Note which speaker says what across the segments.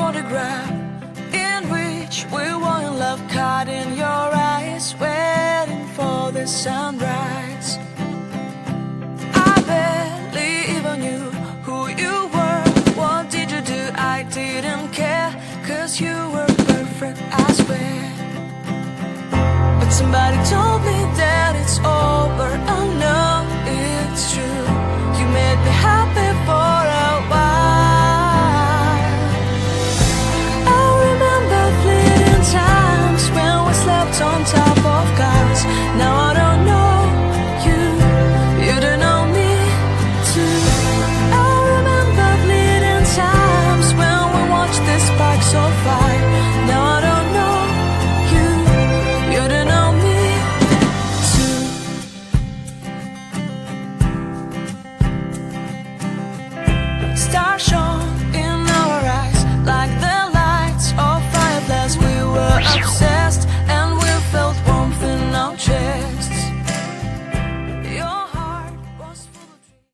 Speaker 1: photograph in which we were in love, caught in your eyes, waiting for the sunrise. I barely even knew who you were. What did you do? I didn't care, 'cause you were perfect, I swear. But somebody told me that it's over. Oh no, it's true. You made me happy for a while. I remember fleeting times when we slept on top of cars. Now I don't know you, you don't know me too. I remember fleeting times when we watched the sparks of fire. Now I don't know you, you don't know me too. Stars shone in our eyes like the lights of fireflies. We were obsessed and we felt warmth in our chests. Your heart was full of dreams.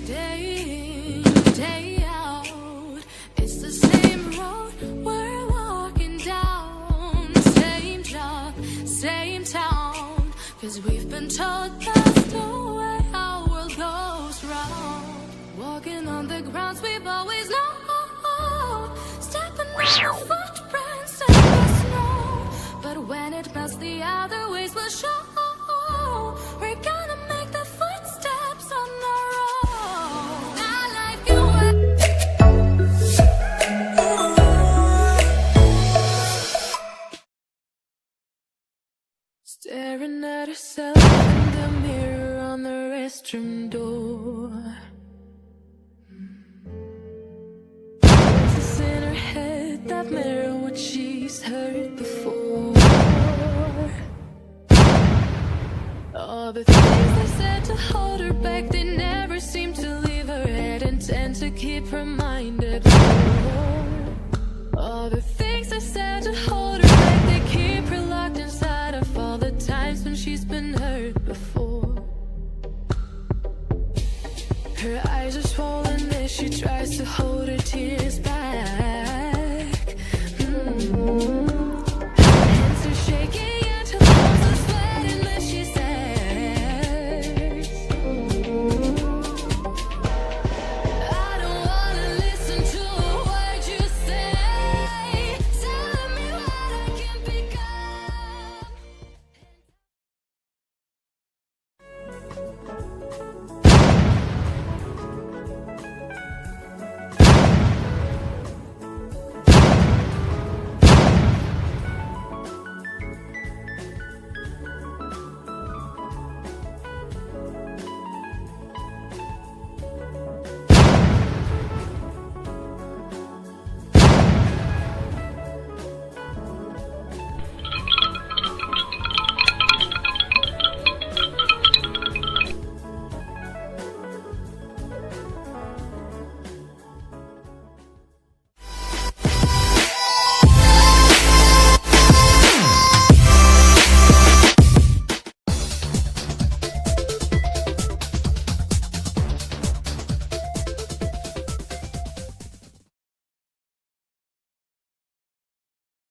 Speaker 1: Day in, day out, it's the same road we're walking down. Same job, same town, 'cause we've been told that's the way our world goes round. Walking on the grounds we've always known, stepping on the footprints in the snow. But when it melts, the other ways will show. We're gonna make the footsteps on our own. I like you. Staring at herself in the mirror on the restroom door. Voices in her head that mirror what she's heard before. All the things they said to hold her back, they never seem to leave her head and tend to keep her mind at war. All the things they said to hold her back, they keep her locked inside of all the times when she's been hurt before. Her eyes are swollen as she tries to hold her tears back.